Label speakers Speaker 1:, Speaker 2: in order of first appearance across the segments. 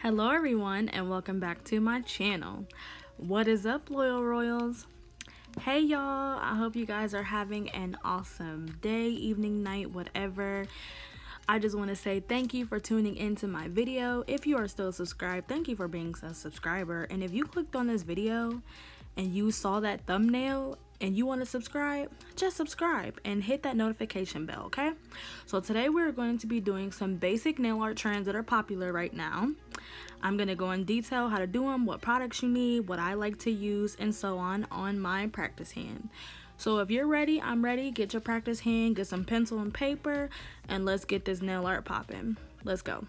Speaker 1: Hello everyone and welcome back to my channel. What is up, loyal royals? Hey y'all, I hope you guys are having an awesome day, evening, night, whatever. I just want to say thank you for tuning into my video. If you are still subscribed, thank you for being a subscriber. And if you clicked on this video and you saw that thumbnail and you want to subscribe, just subscribe and hit that notification bell, okay? So today we're going to be doing some basic nail art trends that are popular right now. I'm going to go in detail how to do them, what products you need, what I like to use, and so on my practice hand. So if you're ready, I'm ready. Get your practice hand, get some pencil and paper, and let's get this nail art popping. Let's go.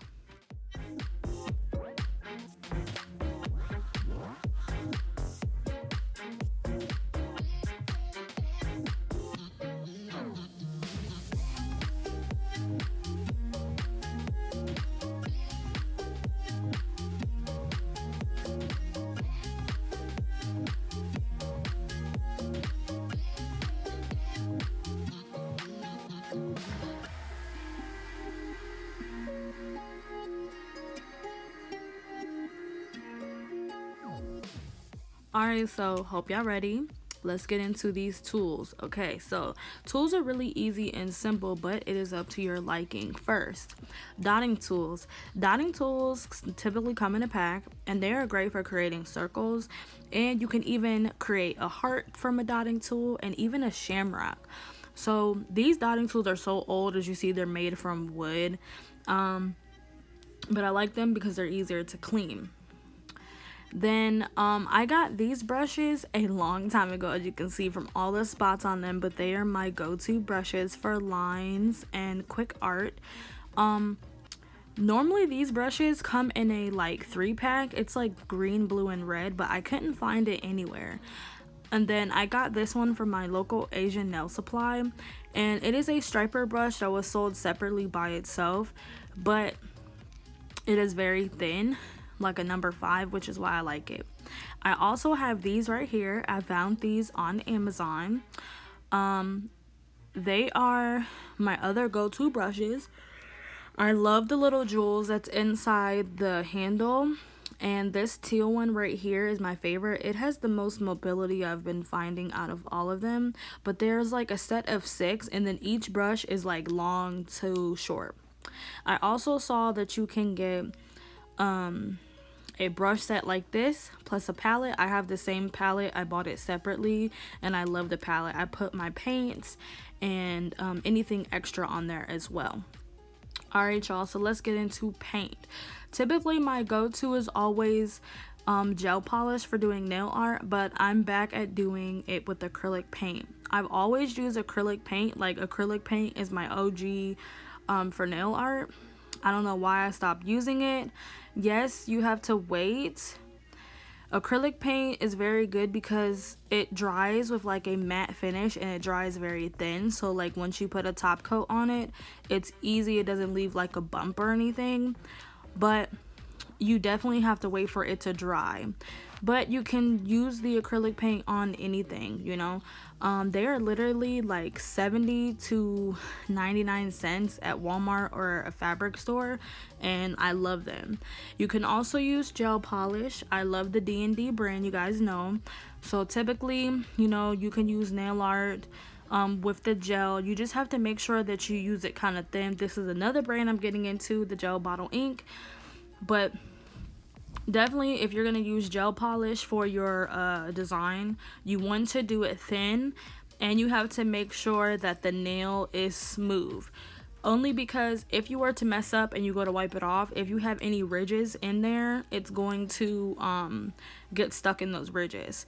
Speaker 1: Alright, so hope y'all ready. Let's get into these tools. Okay, so tools are really easy and simple, but it is up to your liking. First, dotting tools. Dotting tools typically come in a pack, and they are great for creating circles, and you can even create a heart from a dotting tool and even a shamrock. So these dotting tools are so old, as you see, they're made from wood, but I like them because they're easier to clean. Then I got these brushes a long time ago, as you can see from all the spots on them, but they are my go-to brushes for lines and quick art. Normally these brushes come in a like 3-pack. It's like green, blue, and red, but I couldn't find it anywhere. And then I got this one from my local Asian nail supply, and it is a striper brush that was sold separately by itself, but it is very thin, like a number 5, which is why I like it. I also have these right here. I found these on Amazon. They are my other go-to brushes. I love the little jewels that's inside the handle, and this teal one right here is my favorite. It has the most mobility I've been finding out of all of them, but there's like a set of 6, and then each brush is like long to short. I also saw that you can get a brush set like this plus a palette. I have the same palette. I bought it separately and I love the palette. I put my paints and anything extra on there as well. Alright y'all, so let's get into paint. Typically my go-to is always gel polish for doing nail art, but I'm back at doing it with acrylic paint. I've always used acrylic paint. Like, acrylic paint is my OG for nail art. I don't know why I stopped using it. Yes, you have to wait. Acrylic paint is very good because it dries with like a matte finish and it dries very thin. So like once you put a top coat on it, it's easy. It doesn't leave like a bump or anything. But you definitely have to wait for it to dry. But you can use the acrylic paint on anything, you know. They are literally like 70 to 99 cents at Walmart or a fabric store, and I love them. You can also use gel polish. I love the D&D brand, you guys know. So typically, you know, you can use nail art with the gel. You just have to make sure that you use it kind of thin. This is another brand I'm getting into, the gel bottle ink. But definitely, if you're going to use gel polish for your design, you want to do it thin, and you have to make sure that the nail is smooth. Only because if you were to mess up and you go to wipe it off, if you have any ridges in there, it's going to get stuck in those ridges.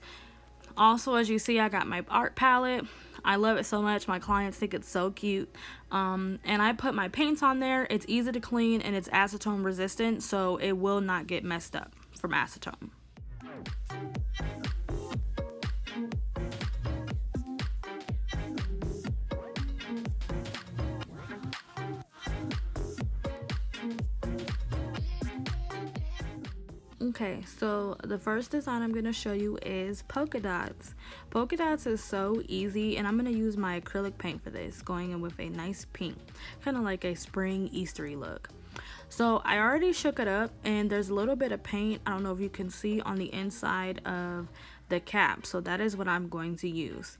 Speaker 1: Also, as you see, I got my art palette. I love it so much. My clients think it's so cute. And I put my paints on there. It's easy to clean and it's acetone resistant, so it will not get messed up from acetone. Okay, so the first design I'm going to show you is polka dots. Polka dots is so easy, and I'm going to use my acrylic paint for this, going in with a nice pink, kind of like a spring Eastery look. So I already shook it up, and there's a little bit of paint, I don't know if you can see, on the inside of the cap. So that is what I'm going to use.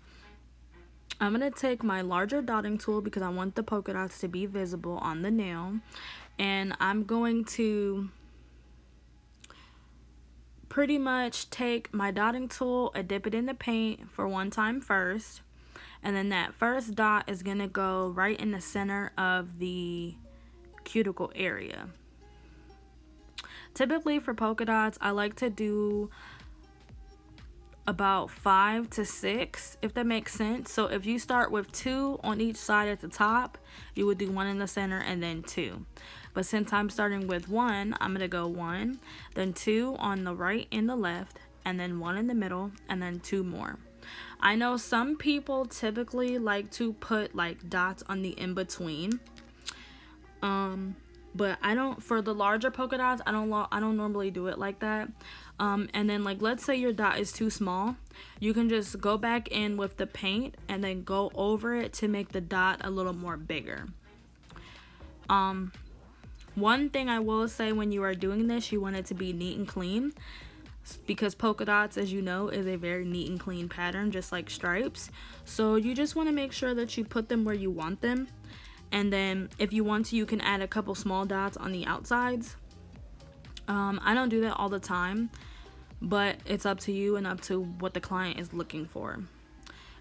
Speaker 1: I'm going to take my larger dotting tool because I want the polka dots to be visible on the nail. And I'm going to pretty much take my dotting tool and dip it in the paint for one time first. And then that first dot is going to go right in the center of the cuticle area. Typically for polka dots, I like to do about 5 to 6, if that makes sense. So if you start with 2 on each side at the top, you would do 1 in the center and then 2. But since I'm starting with 1, I'm gonna go 1, then 2 on the right and the left, and then 1 in the middle, and then 2 more. I know some people typically like to put like dots on the in-between, but I don't. For the larger polka dots, I don't normally do it like that. And then, like, let's say your dot is too small, you can just go back in with the paint and then go over it to make the dot a little more bigger. One thing I will say, when you are doing this, you want it to be neat and clean, because polka dots, as you know, is a very neat and clean pattern, just like stripes. So you just want to make sure that you put them where you want them. And then if you want to, you can add a couple small dots on the outsides. I don't do that all the time, but it's up to you and up to what the client is looking for.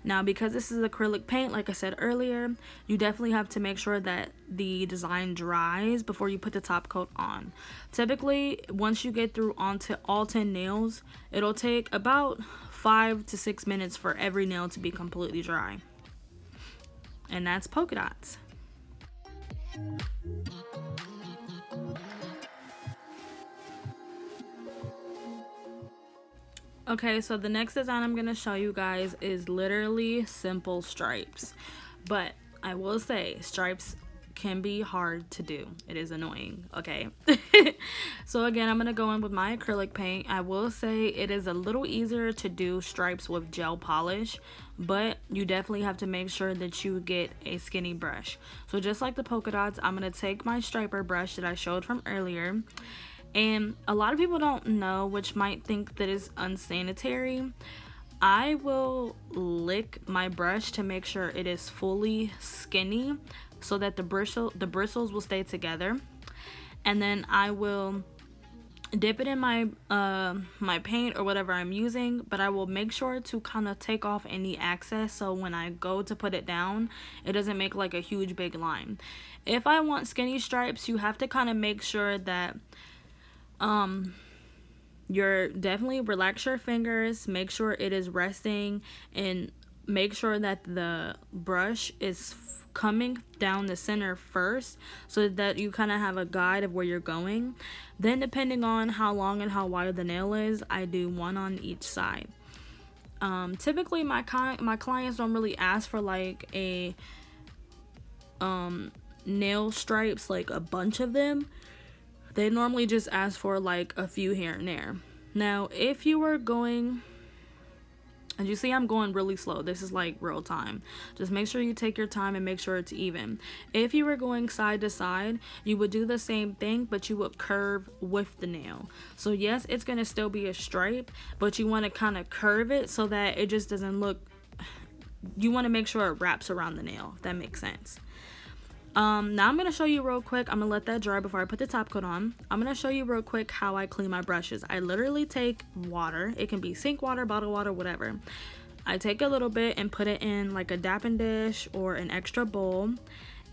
Speaker 1: Now, because this is acrylic paint, like I said earlier, you definitely have to make sure that the design dries before you put the top coat on. Typically, once you get through onto all 10 nails, it'll take about 5 to 6 minutes for every nail to be completely dry. And that's polka dots. Okay, so the next design I'm going to show you guys is literally simple stripes. But I will say, stripes can be hard to do. It is annoying, okay? So again, I'm going to go in with my acrylic paint. I will say it is a little easier to do stripes with gel polish, but you definitely have to make sure that you get a skinny brush. So just like the polka dots, I'm going to take my striper brush that I showed from earlier. And a lot of people don't know, which might think that is unsanitary. I will lick my brush to make sure it is fully skinny so that the bristles will stay together. And then I will dip it in my my paint or whatever I'm using, but I will make sure to kind of take off any excess, so when I go to put it down, it doesn't make like a huge big line. If I want skinny stripes, you have to kind of make sure that you're definitely relax your fingers, make sure it is resting, and make sure that the brush is coming down the center first, so that you kind of have a guide of where you're going. Then depending on how long and how wide the nail is, I do 1 on each side. Typically my clients don't really ask for like a nail stripes, like a bunch of them. They normally just ask for like a few here and there. Now, if you were going, as you see, I'm going really slow. This is like real time. Just make sure you take your time and make sure it's even. If you were going side to side, you would do the same thing, but you would curve with the nail. So yes, it's going to still be a stripe, but you want to kind of curve it so that it just doesn't look, you want to make sure it wraps around the nail, if that makes sense. Now I'm going to show you real quick. I'm going to let that dry before I put the top coat on. I'm going to show you real quick how I clean my brushes. I literally take water. It can be sink water, bottled water, whatever. I take a little bit and put it in like a dapping dish or an extra bowl.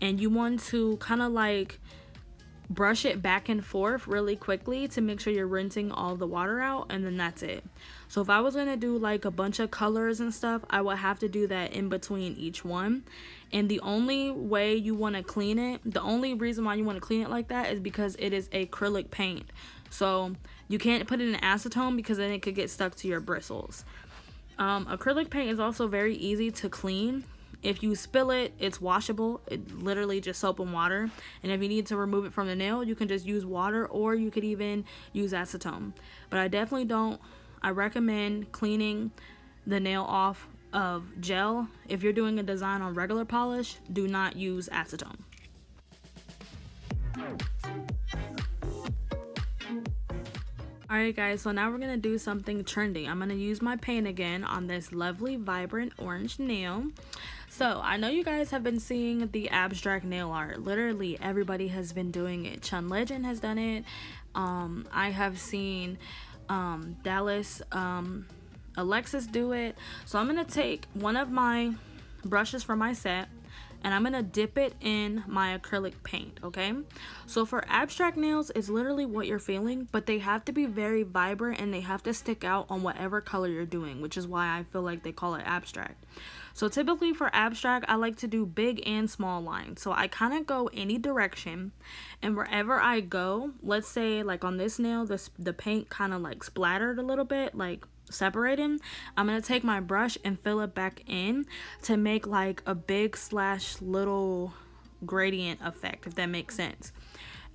Speaker 1: And you want to kind of like brush it back and forth really quickly to make sure you're rinsing all the water out, and then that's it. So if I was going to do like a bunch of colors and stuff, I would have to do that in between each one. And the only way you want to clean it, the only reason why you want to clean it like that is because it is acrylic paint. So you can't put it in acetone because then it could get stuck to your bristles. Acrylic paint is also very easy to clean. If you spill it, it's washable. It literally just soap and water. And if you need to remove it from the nail, you can just use water, or you could even use acetone. But I recommend cleaning the nail off of gel. If you're doing a design on regular polish, do not use acetone. Alright guys, so now we're going to do something trending. I'm going to use my paint again on this lovely vibrant orange nail. So I know you guys have been seeing the abstract nail art. Literally everybody has been doing it. Chun Legend has done it. I have seen Dallas Alexis do it. So I'm going to take one of my brushes from my set and I'm gonna dip it in my acrylic paint, okay? So for abstract nails, it's literally what you're feeling, but they have to be very vibrant and they have to stick out on whatever color you're doing, which is why I feel like they call it abstract. So typically for abstract, I like to do big and small lines. So I kind of go any direction, and wherever I go, let's say like on this nail, the paint kind of like splattered a little bit, like separating. I'm gonna take my brush and fill it back in to make like a big slash little gradient effect, if that makes sense.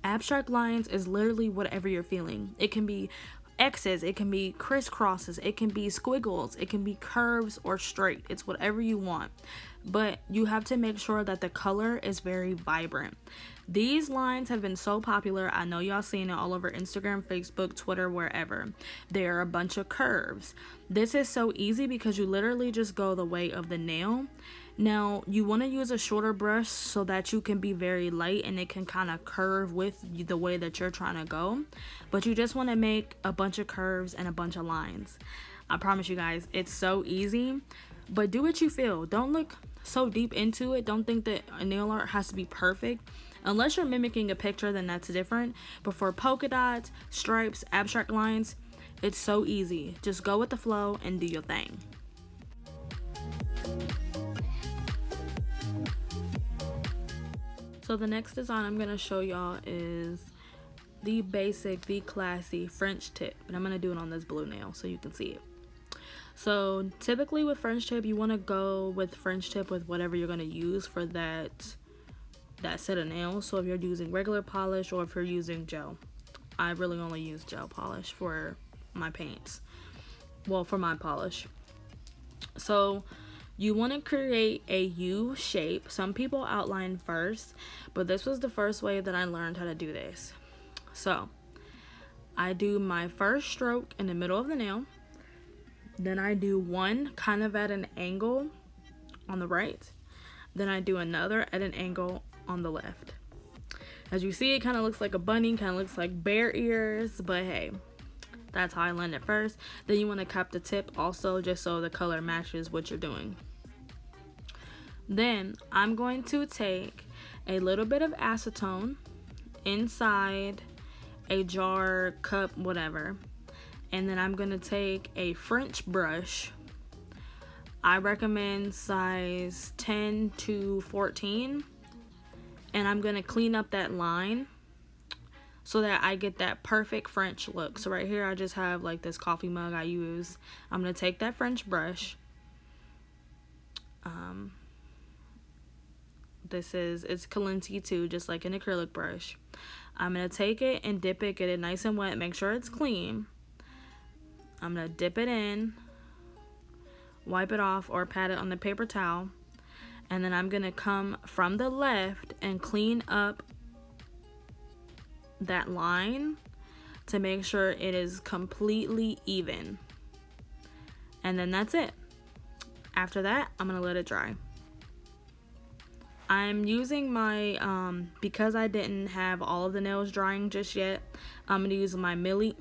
Speaker 1: Abstract lines is literally whatever you're feeling. It can be X's, it can be crisscrosses, it can be squiggles, it can be curves or straight. It's whatever you want, but you have to make sure that the color is very vibrant. These lines have been so popular. I know y'all seen it all over Instagram, Facebook, Twitter, wherever. There are a bunch of curves. This is so easy because you literally just go the way of the nail. Now, you want to use a shorter brush so that you can be very light and it can kind of curve with the way that you're trying to go. But you just want to make a bunch of curves and a bunch of lines. I promise you guys, it's so easy. But do what you feel. Don't look so deep into it. Don't think that nail art has to be perfect. Unless you're mimicking a picture, then that's different. But for polka dots, stripes, abstract lines, it's so easy. Just go with the flow and do your thing. So the next design I'm going to show y'all is the basic, the classy French tip. But I'm going to do it on this blue nail so you can see it. So typically with French tip, you want to go with French tip with whatever you're going to use for that set of nails. So if you're using regular polish or if you're using gel, I really only use gel polish for my paints, well, for my polish. So you want to create a U shape. Some people outline first, but this was the first way that I learned how to do this. So I do my first stroke in the middle of the nail, then I do one kind of at an angle on the right, then I do another at an angle on the left. As you see, it kind of looks like a bunny, kind of looks like bear ears, but hey, that's how I learned it first. Then you want to cap the tip also, just so the color matches what you're doing. Then I'm going to take a little bit of acetone inside a jar, cup, whatever, and then I'm going to take a French brush. I recommend size 10 to 14. And I'm going to clean up that line so that I get that perfect French look. So right here I just have like this coffee mug I use. I'm going to take that French brush. It's Calenty too, just like an acrylic brush. I'm going to take it and dip it, get it nice and wet, make sure it's clean. I'm going to dip it in, wipe it off or pat it on the paper towel. And then I'm going to come from the left and clean up that line to make sure it is completely even. And then that's it. After that, I'm going to let it dry. I'm using my, because I didn't have all of the nails drying just yet, I'm going to use my mini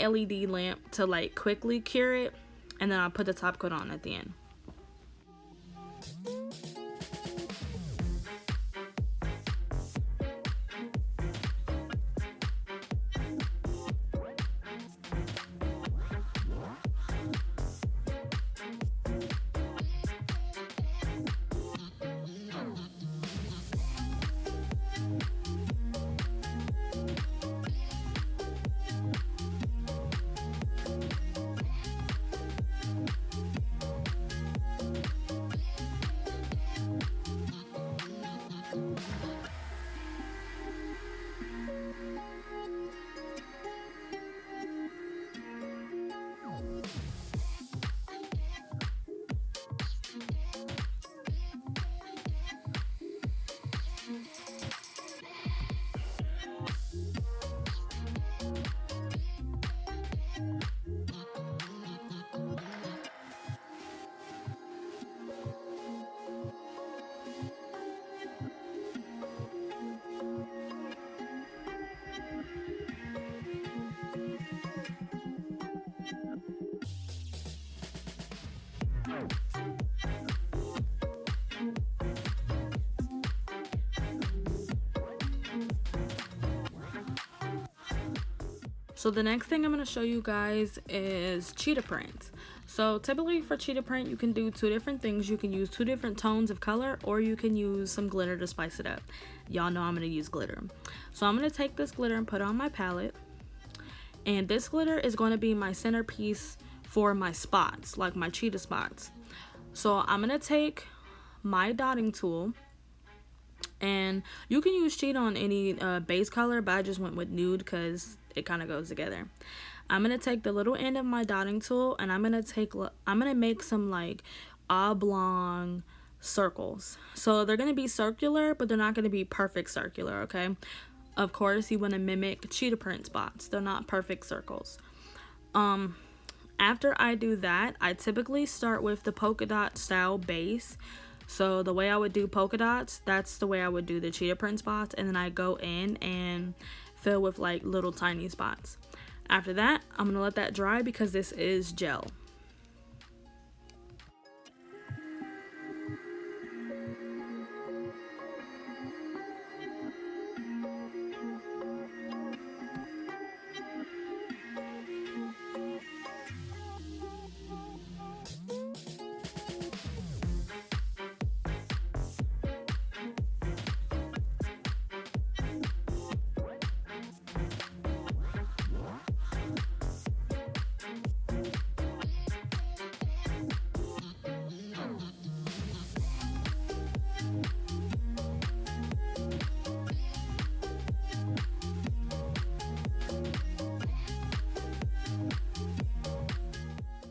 Speaker 1: LED lamp to like quickly cure it. And then I'll put the top coat on at the end. So the next thing I'm going to show you guys is cheetah print. So typically for cheetah print, you can do two different things. You can use two different tones of color, or you can use some glitter to spice it up. Y'all know I'm going to use glitter. So I'm going to take this glitter and put it on my palette. And this glitter is going to be my centerpiece for my spots, like my cheetah spots. So I'm going to take my dotting tool, and you can use cheetah on any base color, but I just went with nude because it kind of goes together. I'm going to take the little end of my dotting tool, and I'm going to make some like oblong circles. So they're going to be circular, but they're not going to be perfect circular, okay? Of course, you want to mimic cheetah print spots. They're not perfect circles. After I do that, I typically start with the polka dot style base. So the way I would do polka dots, that's the way I would do the cheetah print spots, and then I go in and fill with like little tiny spots. After that, I'm going to let that dry because this is gel.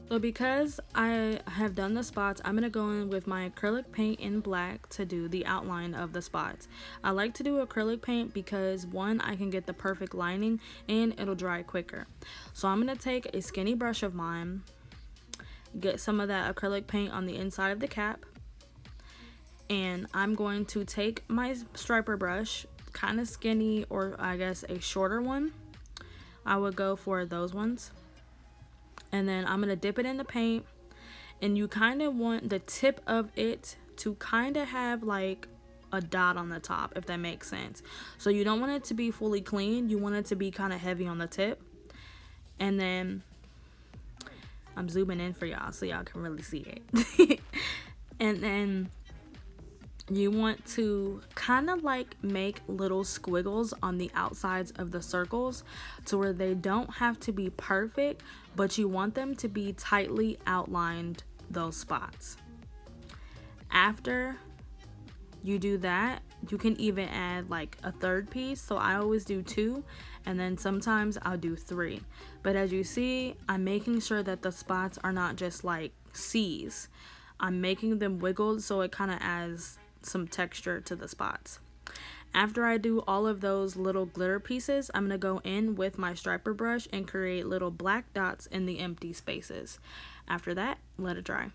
Speaker 1: So because I have done the spots, I'm going to go in with my acrylic paint in black to do the outline of the spots. I like to do acrylic paint because one, I can get the perfect lining and it'll dry quicker. So I'm going to take a skinny brush of mine, get some of that acrylic paint on the inside of the cap, and I'm going to take my striper brush, kind of skinny, or I guess a shorter one. I would go for those ones. And then I'm going to dip it in the paint, and you kind of want the tip of it to kind of have like a dot on the top, if that makes sense. So you don't want it to be fully clean. You want it to be kind of heavy on the tip. And then I'm zooming in for y'all so y'all can really see it. And then you want to kind of like make little squiggles on the outsides of the circles to where they don't have to be perfect, but you want them to be tightly outlined, those spots. After you do that, you can even add like a third piece. So I always do 2, and then sometimes I'll do 3. But as you see, I'm making sure that the spots are not just like C's. I'm making them wiggled so it kind of adds some texture to the spots. After I do all of those little glitter pieces, I'm going to go in with my striper brush and create little black dots in the empty spaces. After that, let it dry.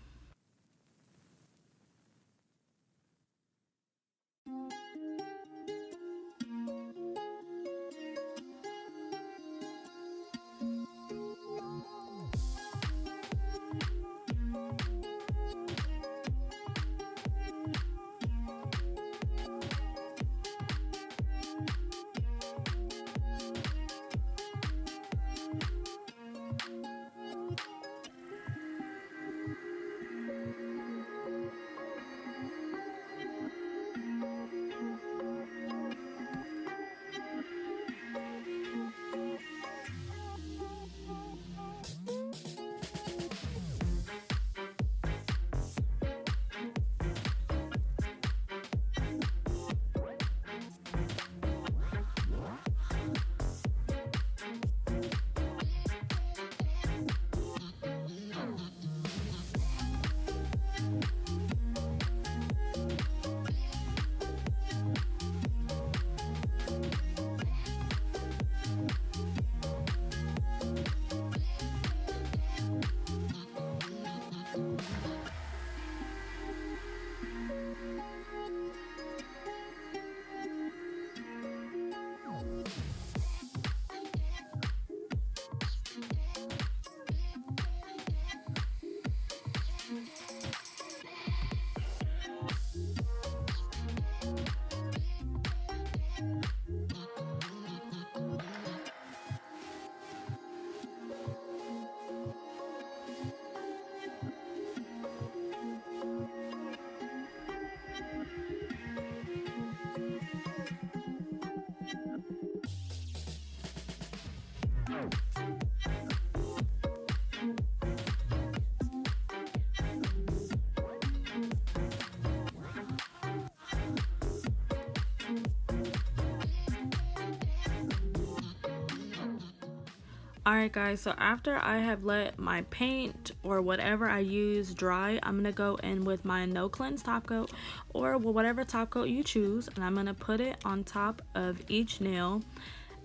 Speaker 1: Alright guys, so after I have let my paint or whatever I use dry, I'm going to go in with my no cleanse top coat or whatever top coat you choose, and I'm going to put it on top of each nail,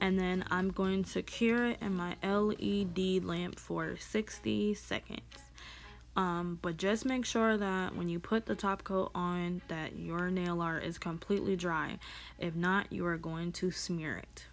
Speaker 1: and then I'm going to cure it in my LED lamp for 60 seconds. But just make sure that when you put the top coat on that your nail art is completely dry. If not, you are going to smear it.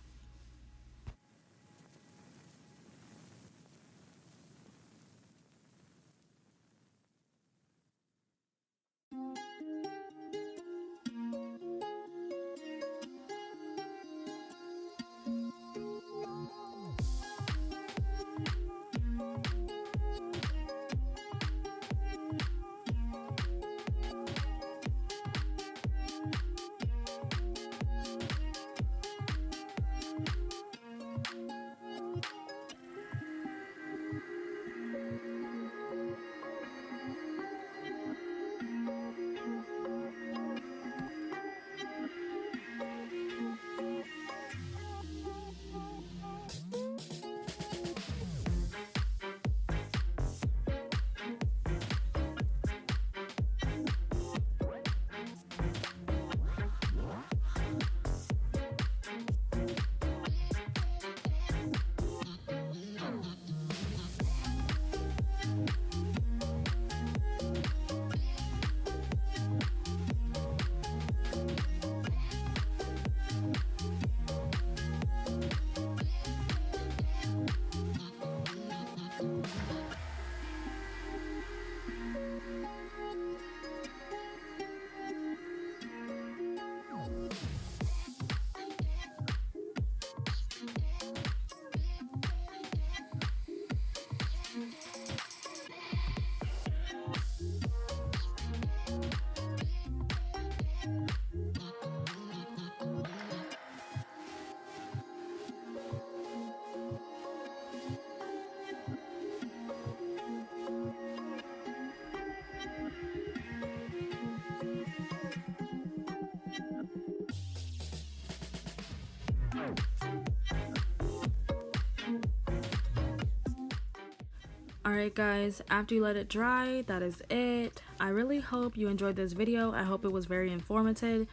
Speaker 1: Alright guys, after you let it dry, that is it. I really hope you enjoyed this video. I hope it was very informative.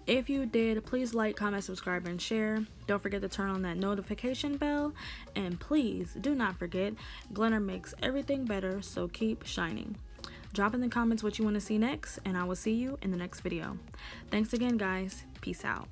Speaker 1: If you did, please like, comment, subscribe, and share. Don't forget to turn on that notification bell. And please do not forget, glitter makes everything better, so keep shining. Drop in the comments what you want to see next, and I will see you in the next video. Thanks again guys. Peace out.